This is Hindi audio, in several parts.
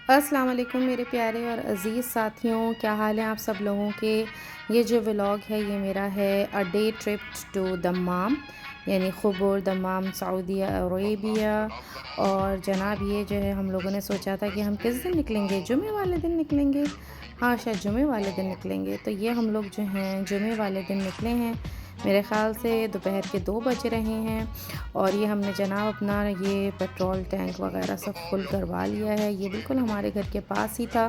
अस्सलाम वालेकुम मेरे प्यारे और अज़ीज़ साथियों, क्या हाल है आप सब लोगों के। ये जो व्लॉग है ये मेरा है a day trip to Dammam, यानी ख़ुबुर दम्माम सऊदी अरेबिया। और जनाब ये जो है हम लोगों ने सोचा था कि हम किस दिन निकलेंगे, जुमे वाले दिन निकलेंगे। हाँ, शायद जुमे वाले दिन निकलेंगे। तो ये हम लोग जो हैं जुमे वाले दिन निकले हैं। मेरे ख़्याल से दोपहर के 2 बज रहे हैं। और ये हमने जनाब अपना ये पेट्रोल टैंक वगैरह सब फुल करवा लिया है। ये बिल्कुल हमारे घर के पास ही था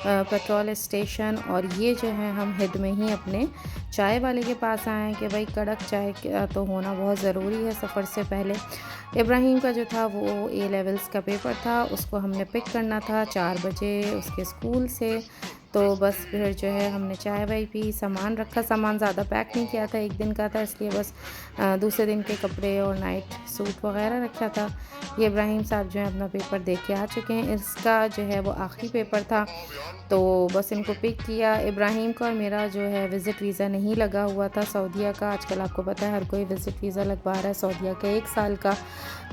पेट्रोल स्टेशन। और ये जो है हम हिद में ही अपने चाय वाले के पास आए हैं कि भाई कड़क चाय तो होना बहुत ज़रूरी है सफ़र से पहले। इब्राहिम का जो था वो ए लेवल्स का पेपर था, उसको हमने पिक करना था 4 बजे उसके स्कूल से। तो बस फिर जो है हमने चाय वाय पी, सामान रखा, सामान ज़्यादा पैक नहीं किया था, 1 दिन का था, इसलिए बस दूसरे दिन के कपड़े और नाइट सूट वगैरह रखा था। ये इब्राहिम साहब जो है अपना पेपर दे के आ चुके हैं, इसका जो है वो आखिरी पेपर था। तो बस इनको पिक किया। इब्राहिम का और मेरा जो है विज़िट वीज़ा नहीं लगा हुआ था सऊदीया का। आजकल आपको पता है हर कोई विज़िट वीज़ा लगवा रहा है सऊदीया का 1 साल का।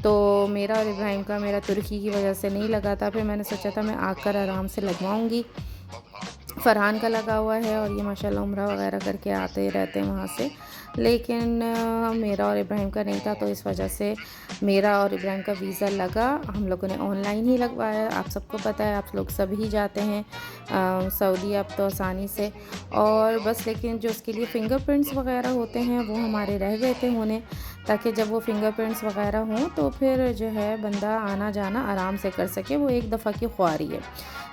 तो मेरा और इब्राहिम का मेरा तुर्की की वजह से नहीं लगा था। फिर मैंने सोचा था मैं आकर आराम से लगवाऊँगी। फ़रहान का लगा हुआ है और ये माशाल्लाह उम्रा वगैरह करके आते रहते हैं वहाँ से। लेकिन मेरा और इब्राहिम का नहीं था, तो इस वजह से मेरा और इब्राहिम का वीज़ा लगा। हम लोगों ने ऑनलाइन ही लगवाया। आप सबको पता है, आप लोग सभी जाते हैं सऊदी अब तो आसानी से। और बस लेकिन जो उसके लिए फ़िंगरप्रिंट्स वगैरह होते हैं वो हमारे रह गए थे होने, ताकि जब वो फ़िंगरप्रिंट्स वगैरह हों तो फिर जो है बंदा आना-जाना आराम से कर सके। वो एक दफ़ा की ख्वारी है।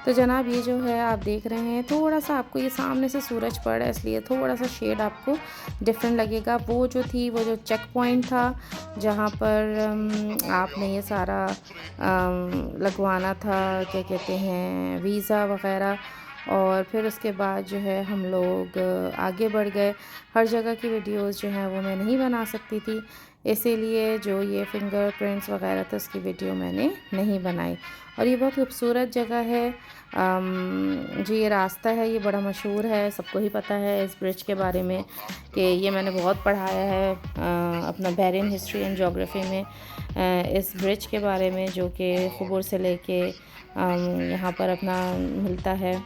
तो जनाब ये जो है आप देख रहे हैं, थोड़ा-सा आपको ये सामने से सूरज पड़ रहा है इसलिए थोड़ा-सा शेड आपको डिफरेंट लगेगा। वो जो चेक पॉइंट था जहाँ पर आपने ये सारा लगवाना था, क्या कहते हैं, वीज़ा वग़ैरह। और फिर उसके बाद जो है हम लोग आगे बढ़ गए। हर जगह की वीडियोज़ जो हैं वो मैं नहीं बना सकती थी, इसीलिए जो ये फ़िंगरप्रिंट्स वग़ैरह थे उसकी वीडियो मैंने नहीं बनाई। और ये बहुत खूबसूरत जगह है। जो ये रास्ता है ये बड़ा मशहूर है, सबको ही पता है इस ब्रिज के बारे में कि ये मैंने बहुत पढ़ाया है अपना बहरीन हिस्ट्री एंड ज्योग्राफी में, इस ब्रिज के बारे में जो कि ख़ुबुर से लेके यहाँ पर अपना मिलता है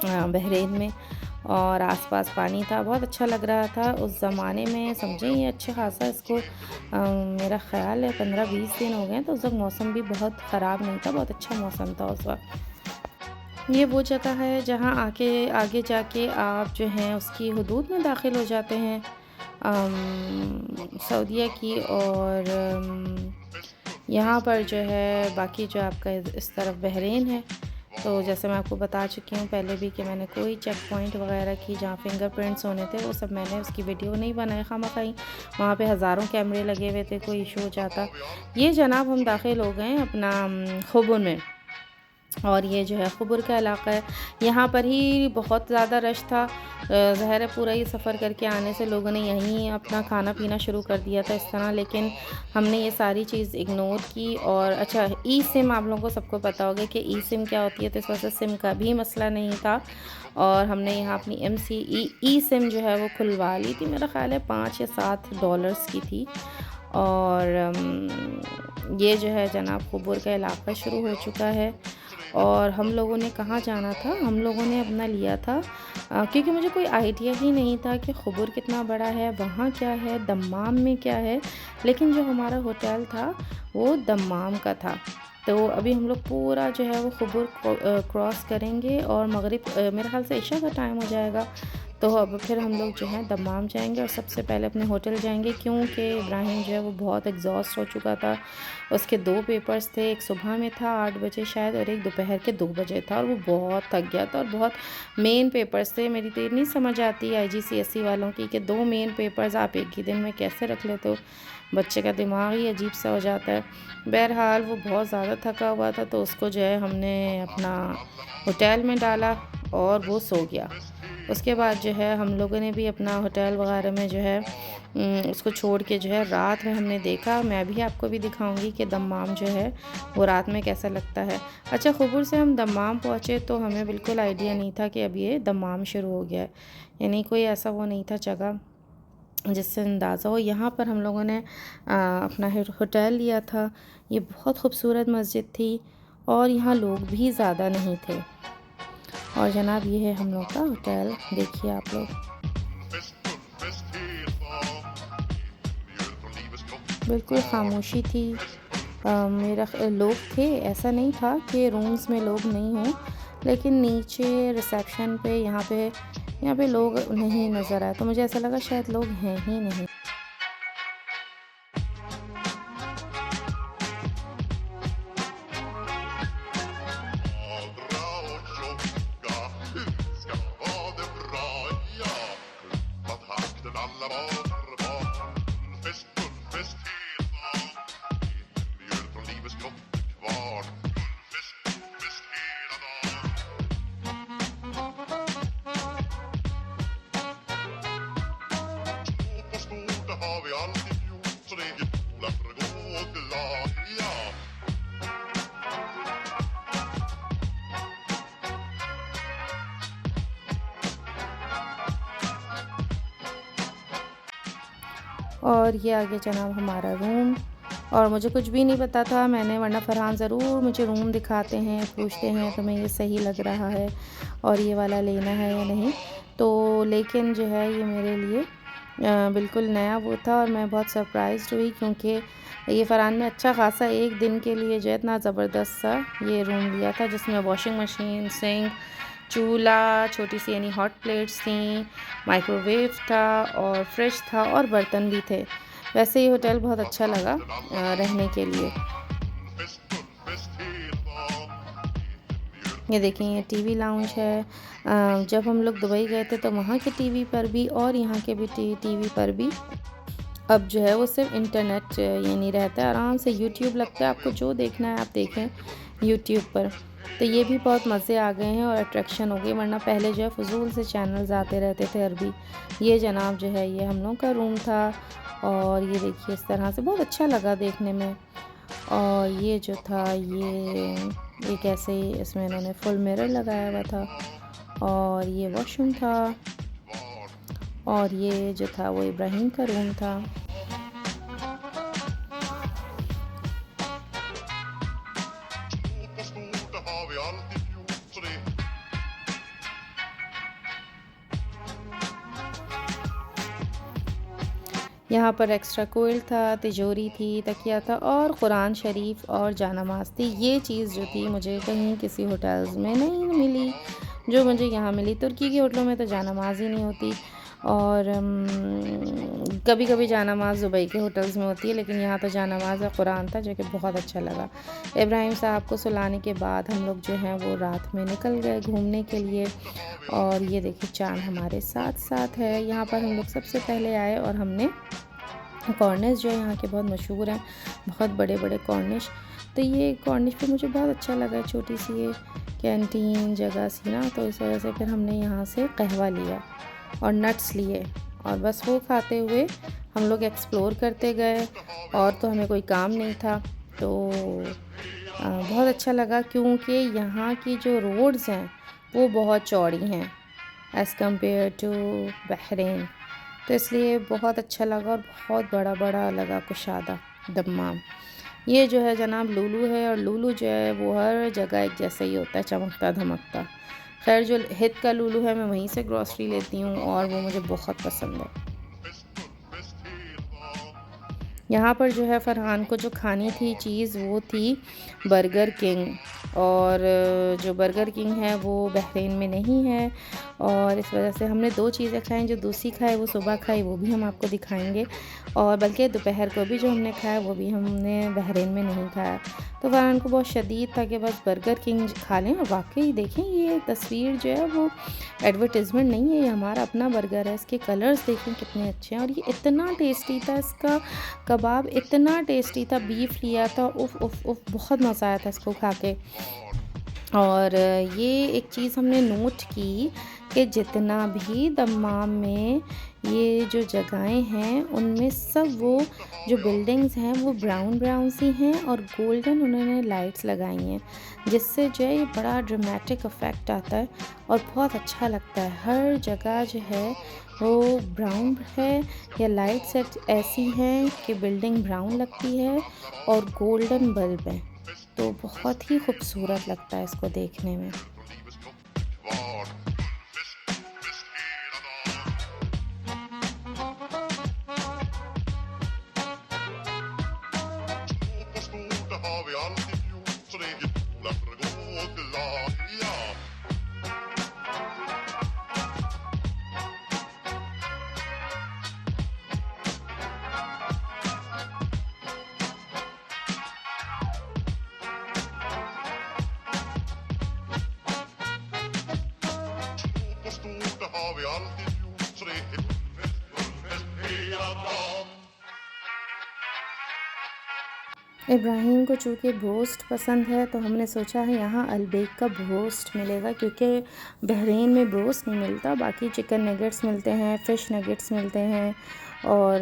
बहरीन में। और आसपास पानी था, बहुत अच्छा लग रहा था उस ज़माने में, समझें ये अच्छा खासा इसको मेरा ख़्याल है 15-20 दिन हो गए हैं। तो उस वक़्त मौसम भी बहुत ख़राब नहीं था, बहुत अच्छा मौसम था उस वक़्त। ये वो जगह है जहाँ आगे जाके आप जो हैं उसकी हुदूद में दाखिल हो जाते हैं सऊदीया की। और यहाँ पर जो है बाकी जो आपका इस तरफ बहरीन है। तो जैसे मैं आपको बता चुकी हूँ पहले भी कि मैंने कोई चेक पॉइंट वगैरह की जहाँ फ़िंगरप्रिंट्स होने थे वो सब मैंने उसकी वीडियो नहीं बनाई खामख़ाई। वहाँ पे हज़ारों कैमरे लगे हुए थे, कोई इशू हो जाता। ये जनाब हम दाखिल हो गए अपना ख़ुबुर में। और ये जो है ख़ुबुर का इलाक़ा है, यहाँ पर ही बहुत ज़्यादा रश था। ज़ाहिर है पूरा ही सफ़र करके आने से लोगों ने यहीं अपना खाना पीना शुरू कर दिया था इस तरह। लेकिन हमने ये सारी चीज़ इग्नोर की। और अच्छा, ई सिम आप लोगों को सबको पता होगा कि ई सिम क्या होती है, तो इस वजह से सिम का भी मसला नहीं था। और हमने यहाँ अपनी ई सिम जो है वो खुलवा ली थी, मेरा ख़्याल है $5 या $7 की थी। और ये जो है जनाब ख़ुबुर का इलाक़ा शुरू हो चुका है। और हम लोगों ने कहाँ जाना था, हम लोगों ने अपना लिया था क्योंकि मुझे कोई आइडिया ही नहीं था कि ख़ुबुर कितना बड़ा है, वहाँ क्या है, दम्माम में क्या है। लेकिन जो हमारा होटल था वो दम्माम का था। तो अभी हम लोग पूरा जो है वो ख़ुबुर क्रॉस करेंगे और मगरिब मेरे ख़्याल से इशा का टाइम हो जाएगा। तो अब फिर हम लोग जो है दम्माम जाएंगे और सबसे पहले अपने होटल जाएंगे, क्योंकि इब्राहिम जो है वो बहुत एग्जॉस्ट हो चुका था। उसके 2 पेपर्स थे, एक सुबह में था 8 बजे शायद और एक दोपहर के 2 बजे था। और वो बहुत थक गया था और बहुत मेन पेपर्स थे। मेरी तो ये नहीं समझ आती IGCSE वालों की कि 2 मेन पेपर्स आप एक ही दिन में कैसे रख लेते हो, बच्चे का दिमाग ही अजीब सा हो जाता है। बहरहाल वो बहुत ज़्यादा थका हुआ था, तो उसको जो है हमने अपना होटल में डाला और वो सो गया। उसके बाद जो है हम लोगों ने भी अपना होटल वगैरह में जो है उसको छोड़ के जो है रात में हमने देखा। मैं भी आपको भी दिखाऊंगी कि दम्माम जो है वो रात में कैसा लगता है। अच्छा, ख़ुबुर से हम दम्माम पहुँचे तो हमें बिल्कुल आइडिया नहीं था कि अब ये दम्माम शुरू हो गया है, यानी कोई ऐसा वो नहीं था जगह जिससे अंदाज़ा हो। यहाँ पर हम लोगों ने अपना होटल लिया था। ये बहुत खूबसूरत मस्जिद थी और यहाँ लोग भी ज़्यादा नहीं थे। और जनाब ये है हम लोग का होटल, देखिए आप लोग, बिल्कुल खामोशी थी। मेरा लोग थे, ऐसा नहीं था कि रूम्स में लोग नहीं हों, लेकिन नीचे रिसेप्शन पे यहाँ पे लोग नहीं नज़र आए, तो मुझे ऐसा लगा शायद लोग हैं ही नहीं। और ये आ गया जनाब हमारा रूम। और मुझे कुछ भी नहीं पता था, मैंने, वरना फ़रहान ज़रूर मुझे रूम दिखाते हैं, पूछते हैं तुम्हें ये सही लग रहा है और ये वाला लेना है या नहीं, तो लेकिन जो है ये मेरे लिए बिल्कुल नया वो था और मैं बहुत सरप्राइज़्ड हुई, क्योंकि ये फ़रहान ने अच्छा ख़ासा एक दिन के लिए जो है इतना ज़बरदस्त सा ये रूम लिया था, जिसमें वॉशिंग मशीन, सिंक, चूल्हा, छोटी सी यानी हॉट प्लेट्स थी, माइक्रोवेव था और फ्रिज था और बर्तन भी थे। वैसे ये होटल बहुत अच्छा लगा रहने के लिए। ये देखें, ये टीवी लाउंज है। जब हम लोग दुबई गए थे तो वहाँ के टीवी पर भी और यहाँ के भी टीवी पर भी अब जो है वो सिर्फ इंटरनेट यानी रहता है, आराम से यूट्यूब लगता है, आपको जो देखना है आप देखें यूट्यूब पर। तो ये भी बहुत मज़े आ गए हैं और अट्रैक्शन हो गई, वरना पहले जो है फ़ुज़ूल से चैनल्स आते रहते थे अरबी। ये जनाब जो है ये हम लोग का रूम था और ये देखिए इस तरह से बहुत अच्छा लगा देखने में। और ये जो था ये कैसे इसमें इन्होंने फुल मिरर लगाया हुआ था और ये वॉशरूम था और ये जो था वो इब्राहिम का रूम था। यहाँ पर एक्स्ट्रा कोयल था, तिजोरी थी, तकिया था और कुरान शरीफ और जानमाज़ थी। ये चीज़ जो थी मुझे कहीं किसी होटल्स में नहीं मिली, जो मुझे यहाँ मिली। तुर्की के होटलों में तो जानमाज़ ही नहीं होती और कभी कभी जानमाज़ दुबई के होटल्स में होती है, लेकिन यहाँ तो जानमाज़ और कुरान था, जो कि बहुत अच्छा लगा। इब्राहिम साहब को सुलाने के बाद हम लोग जो हैं वो रात में निकल गए घूमने के लिए। और ये देखिए चाँद हमारे साथ साथ है। यहाँ पर हम लोग सबसे पहले आए और हमने कॉर्निश जो है यहाँ के बहुत मशहूर हैं, बहुत बड़े बड़े कॉर्निश। तो ये कॉर्निश पे मुझे बहुत अच्छा लगा, छोटी सी ये कैंटीन जगह सी ना, तो इस वजह से फिर हमने यहाँ से कहवा लिया और नट्स लिए और बस वो खाते हुए हम लोग एक्सप्लोर करते गए। और तो हमें कोई काम नहीं था, तो बहुत अच्छा लगा, क्योंकि यहाँ की जो रोड्स हैं वो बहुत चौड़ी हैं एज़ कम्पेयर टू बहरीन, तो इसलिए बहुत अच्छा लगा और बहुत बड़ा बड़ा लगा कुशादा दम्माम। ये जो है जनाब लूलू है और लूलू जो है वो हर जगह एक जैसा ही होता है, चमकता धमकता। खैर जो हित का लूलू है मैं वहीं से ग्रॉसरी लेती हूँ और वो मुझे बहुत पसंद है। यहाँ पर जो है फ़रहान को जो खानी थी चीज़ वो थी बर्गर किंग, और जो बर्गर किंग है वो बहरीन में नहीं है, और इस वजह से हमने दो चीज़ें खाई। जो दूसरी खाई वो सुबह खाई, वो भी हम आपको दिखाएंगे, और बल्कि दोपहर को भी जो हमने खाया वो भी हमने बहरीन में नहीं खाया। तो फ़रहान को बहुत शदीद था कि बस बर्गर किंग खा लें, और वाकई देखें ये तस्वीर जो है वो एडवर्टिज़मेंट नहीं है, ये हमारा अपना बर्गर है। इसके कलर्स देखें कितने अच्छे हैं और ये इतना टेस्टी था, इसका कबाब इतना टेस्टी था, बीफ लिया था, उफ़ उफ़ उफ़, बहुत मज़ा आया था इसको खा के। और ये एक चीज़ हमने नोट की कि जितना भी दम्माम में ये जो जगहें हैं उनमें सब वो जो बिल्डिंग्स हैं वो ब्राउन ब्राउन सी हैं और गोल्डन उन्होंने लाइट्स लगाई हैं, जिससे जो है ये बड़ा ड्रामेटिक इफ़ेक्ट आता है और बहुत अच्छा लगता है। हर जगह जो है वो ब्राउन है या लाइट सेट ऐसी हैं कि बिल्डिंग ब्राउन लगती है और गोल्डन बल्ब हैं। तो बहुत ही खूबसूरत लगता है इसको देखने में। इब्राहिम को चूँकि ब्रोस्ट पसंद है तो हमने सोचा है यहाँ अलबेक का ब्रोस्ट मिलेगा, क्योंकि बहरीन में ब्रोस्ट नहीं मिलता। बाकी चिकन नगेट्स मिलते हैं, फ़िश नगेट्स मिलते हैं और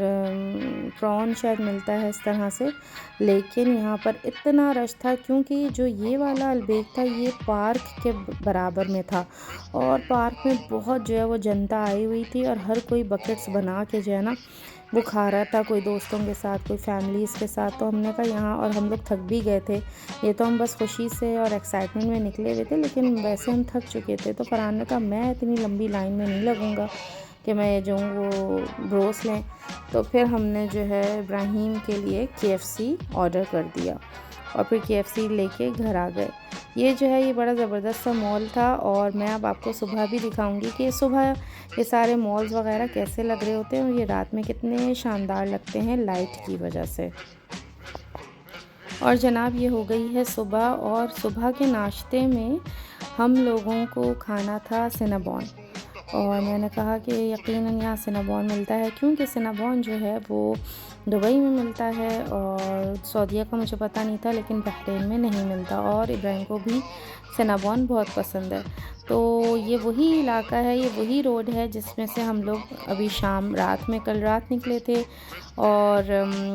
प्रॉन शायद मिलता है इस तरह से। लेकिन यहाँ पर इतना रश था क्योंकि जो ये वाला अलबेक था ये पार्क के बराबर में था और पार्क में बहुत जो है वो जनता आई हुई थी और हर कोई बकेट्स बना के जो है ना वो खा रहा था, कोई दोस्तों के साथ, कोई फैमिलीज़ के साथ। तो हमने कहा यहाँ, और हम लोग थक भी गए थे। ये तो हम बस खुशी से और एक्साइटमेंट में निकले हुए थे, लेकिन वैसे हम थक चुके थे। तो फरहान ने कहा मैं इतनी लंबी लाइन में नहीं लगूँगा कि मैं जो वो ब्रोस्ट लें। तो फिर हमने जो है इब्राहिम के लिए KFC ऑर्डर कर दिया और फिर KFC लेके घर आ गए। ये जो है ये बड़ा ज़बरदस्त सा मॉल था और मैं अब आपको सुबह भी दिखाऊंगी कि सुबह ये सारे मॉल्स वगैरह कैसे लग रहे होते हैं और ये रात में कितने शानदार लगते हैं लाइट की वजह से। और जनाब ये हो गई है सुबह, और सुबह के नाश्ते में हम लोगों को खाना था सिनाबॉन। और मैंने कहा कि यकीनन यहाँ सिनाबॉन मिलता है, क्योंकि सिनाबॉन जो है वो दुबई में मिलता है और सऊदीया का मुझे पता नहीं था, लेकिन बहरीन में नहीं मिलता। और इब्राहिम को भी सिनाबॉन बहुत पसंद है। तो ये वही इलाका है, ये वही रोड है जिसमें से हम लोग अभी रात में कल रात निकले थे और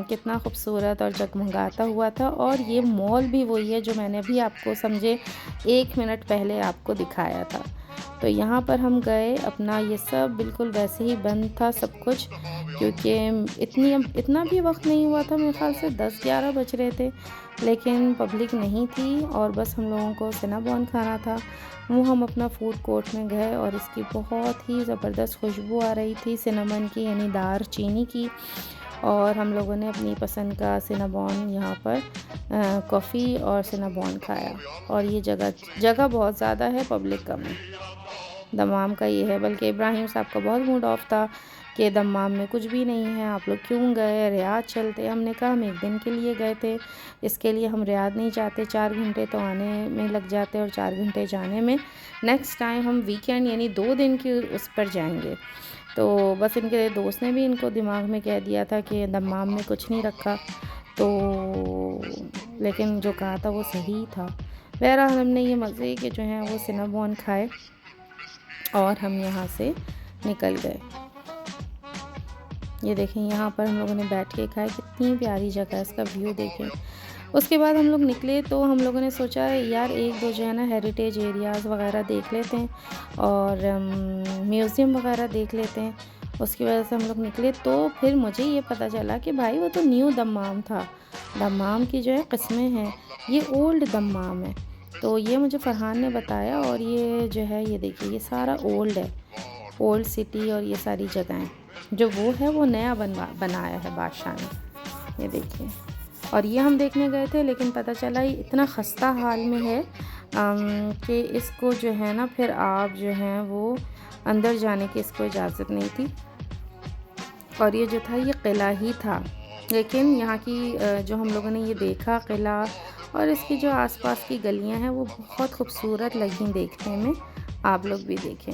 कितना खूबसूरत और जगमगाता हुआ था। और ये मॉल भी वही है जो मैंने अभी आपको समझे 1 मिनट पहले आपको दिखाया था। तो यहाँ पर हम गए, अपना ये सब बिल्कुल वैसे ही बंद था सब कुछ, क्योंकि इतना भी वक्त नहीं हुआ था, मेरे ख्याल से 10-11 बज रहे थे, लेकिन पब्लिक नहीं थी और बस हम लोगों को सिनाबॉन खाना था। वो हम अपना फूड कोर्ट में गए और इसकी बहुत ही ज़बरदस्त खुशबू आ रही थी सिनेमन की, यानी दार चीनी की। और हम लोगों ने अपनी पसंद का सिनाबॉन यहाँ पर कॉफ़ी और सिनाबॉन खाया। और ये जगह बहुत ज़्यादा है, पब्लिक कम है। दमाम का ये है, बल्कि इब्राहिम साहब का बहुत मूड ऑफ था कि दमाम में कुछ भी नहीं है, आप लोग क्यों गए, रियाद चलते। हमने कहा हम 1 दिन के लिए गए थे, इसके लिए हम रियाद नहीं जाते। 4 घंटे तो आने में लग जाते और 4 घंटे जाने में। नेक्स्ट टाइम हम वीकेंड यानी 2 दिन की उस पर जाएंगे। तो बस इनके दोस्त ने भी इनको दिमाग में कह दिया था कि दमाम में कुछ नहीं रखा, तो लेकिन जो कहा था वो सही था। बहरहाल हमने ये मज़े के जो हैं वो सिनाबॉन खाए और हम यहाँ से निकल गए। ये देखें यहाँ पर हम लोगों ने बैठ के खाया, कितनी प्यारी जगह है, इसका व्यू देखें। उसके बाद हम लोग निकले तो हम लोगों ने सोचा यार 1-2 जो है ना हेरिटेज एरियाज़ वगैरह देख लेते हैं और म्यूज़ियम वगैरह देख लेते हैं। उसकी वजह से हम लोग निकले तो फिर मुझे ये पता चला कि भाई वो तो न्यू दम्माम था। दम्माम की जो है किस्में हैं, ये ओल्ड दम्माम है। तो ये मुझे फरहान ने बताया और ये जो है ये देखिए ये सारा ओल्ड है, ओल्ड सिटी और ये सारी जगहें जो वो है वो नया बनाया है बादशाह ने, ये देखिए। और ये हम देखने गए थे, लेकिन पता चला ये इतना खस्ता हाल में है कि इसको जो है ना फिर आप जो हैं वो अंदर जाने की इसको इजाज़त नहीं थी। और ये जो था ये किला ही था, लेकिन यहाँ की जो हम लोगों ने ये देखा किला और इसकी जो आसपास की गलियाँ हैं वो बहुत खूबसूरत लगी देखने में। आप लोग भी देखें।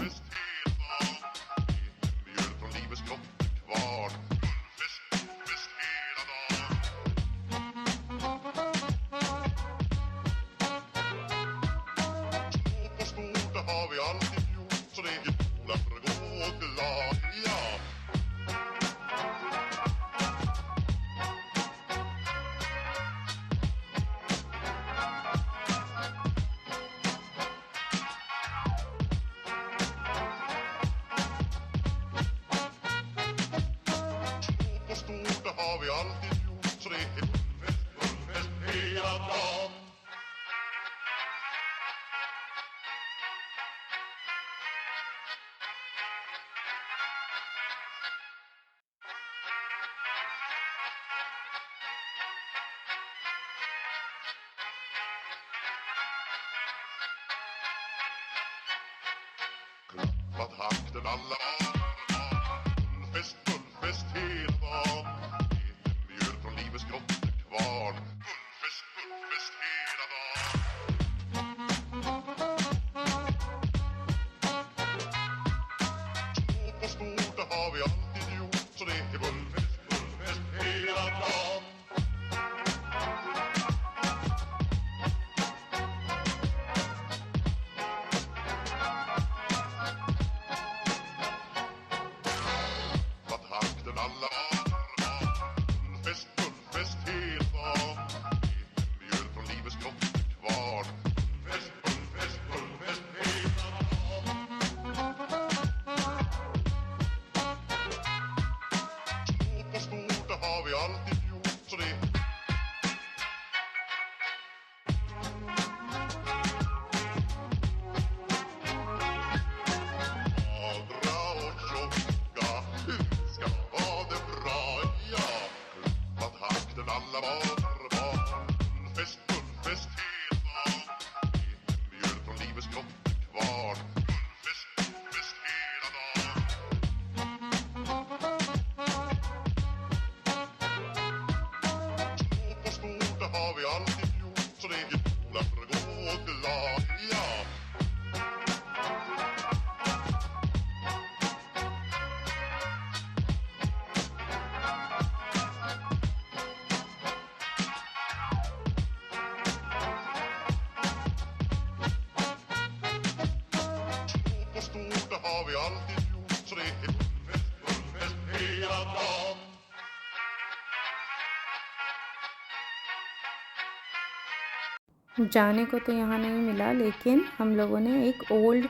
जाने को तो यहाँ नहीं मिला, लेकिन हम लोगों ने एक ओल्ड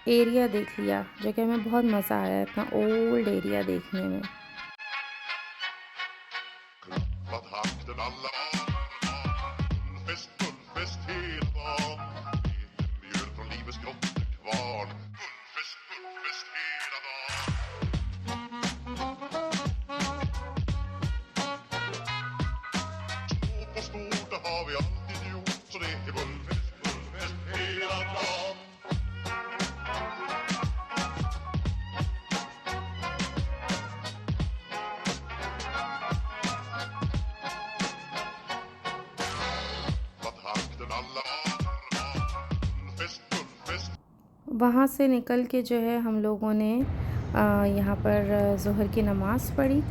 एरिया देख लिया, जो कि हमें बहुत मज़ा आया इतना ओल्ड एरिया देखने में। वहाँ से निकल के जो है हम लोगों ने यहाँ पर ज़ोहर की नमाज़ पढ़ी।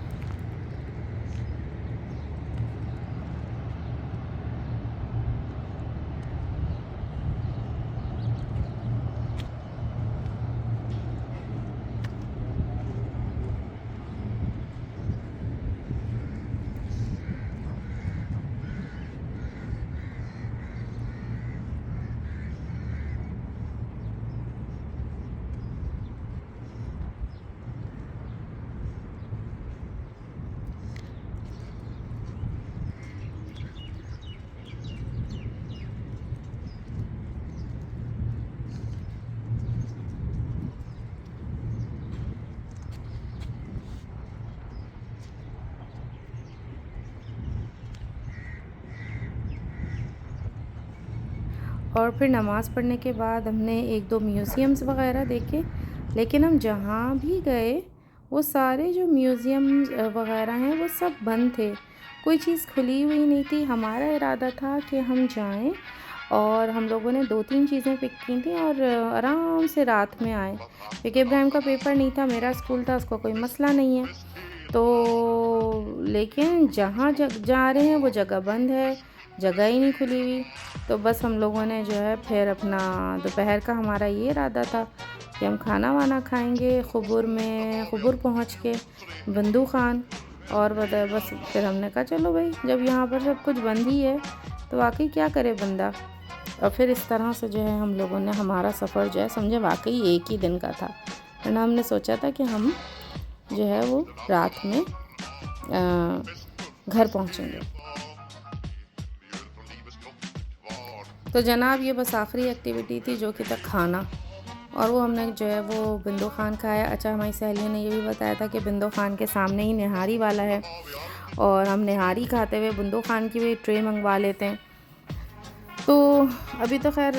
और फिर नमाज़ पढ़ने के बाद हमने एक दो म्यूज़ियम्स वग़ैरह देखे, लेकिन हम जहाँ भी गए वो सारे जो म्यूज़ियम्स वग़ैरह हैं वो सब बंद थे, कोई चीज़ खुली हुई नहीं थी। हमारा इरादा था कि हम जाएं और हम लोगों ने 2-3 चीज़ें पिक की थी और आराम से रात में आए, क्योंकि इब्राहिम का पेपर नहीं था, मेरा स्कूल था, उसको कोई मसला नहीं है। तो लेकिन जहाँ जा रहे हैं वो जगह बंद है, जगह ही नहीं खुली हुई। तो बस हम लोगों ने जो है फिर अपना दोपहर का हमारा ये इरादा था कि हम खाना वाना खाएंगे खुबुर पहुँच के बंदू खान। और बस फिर हमने कहा चलो भाई, जब यहाँ पर सब कुछ बंद ही है तो वाकई क्या करे बंदा। और फिर इस तरह से जो है हम लोगों ने हमारा सफ़र जो है समझे वाकई एक ही दिन का था, वरना हमने सोचा था कि हम जो है वो रात में घर पहुँचेंगे। तो जनाब ये बस आखिरी एक्टिविटी थी जो कि था खाना, और वो हमने जो है वो बिंदु खान खाया। अच्छा, हमारी सहेलियों ने ये भी बताया था कि बिंदु खान के सामने ही निहारी वाला है और हम निहारी खाते हुए बिंदु खान की भी ट्रे मंगवा लेते हैं। तो अभी तो ख़ैर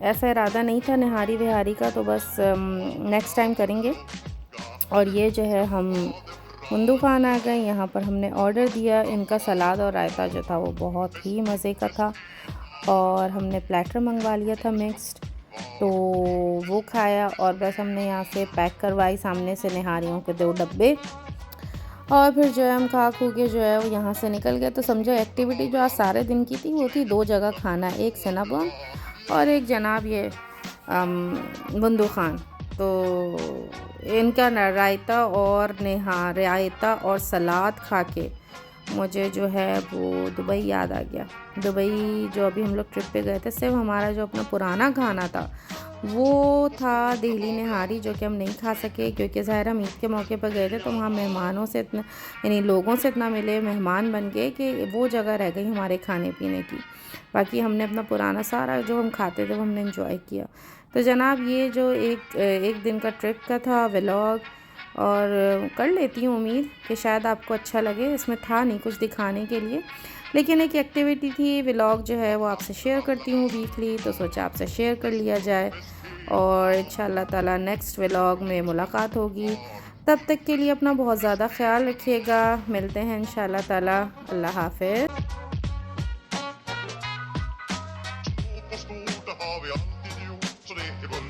ऐसा इरादा नहीं था निहारी विहारी का, तो बस नेक्स्ट टाइम करेंगे। और ये जो है हम मुंदू खान आ गए, यहाँ पर हमने ऑर्डर दिया। इनका सलाद और रायता जो था वो बहुत ही मज़े का था, और हमने प्लेटर मंगवा लिया था मिक्स्ड, तो वो खाया। और बस हमने यहाँ से पैक करवाई सामने से निहारियों के 2 डब्बे, और फिर जो है हम खा खू के जो है वो यहाँ से निकल गए। तो समझो एक्टिविटी जो आज सारे दिन की थी वो थी 2 जगह खाना, एक सिनाबॉन और एक जनाब ये बंदू खान। तो इनका रायता और रायता और सलाद खा के मुझे जो है वो दुबई याद आ गया। दुबई जो अभी हम लोग ट्रिप पे गए थे, सिर्फ हमारा जो अपना पुराना खाना था वो था दिल्ली निहारी, जो कि हम नहीं खा सके क्योंकि ज़ाहिर हम ईद के मौके पर गए थे, तो वहाँ मेहमानों से इतना, यानी लोगों से इतना मिले, मेहमान बन गए कि वो जगह रह गई हमारे खाने पीने की। बाकी हमने अपना पुराना सारा जो हम खाते थे वो हमने एंजॉय किया। तो जनाब ये जो एक दिन का ट्रिप का था व्लॉग, और कर लेती हूँ उम्मीद कि शायद आपको अच्छा लगे। इसमें था नहीं कुछ दिखाने के लिए, लेकिन एक एक्टिविटी थी। व्लॉग जो है वो आपसे शेयर करती हूँ वीकली, तो सोचा आपसे शेयर कर लिया जाए। और इंशाल्लाह ताला नेक्स्ट व्लॉग में मुलाकात होगी। तब तक के लिए अपना बहुत ज़्यादा ख्याल रखिएगा। मिलते हैं इंशाल्लाह ताला। अल्लाह हाफ़िज़। På skoter har vi alltid gjort, så det är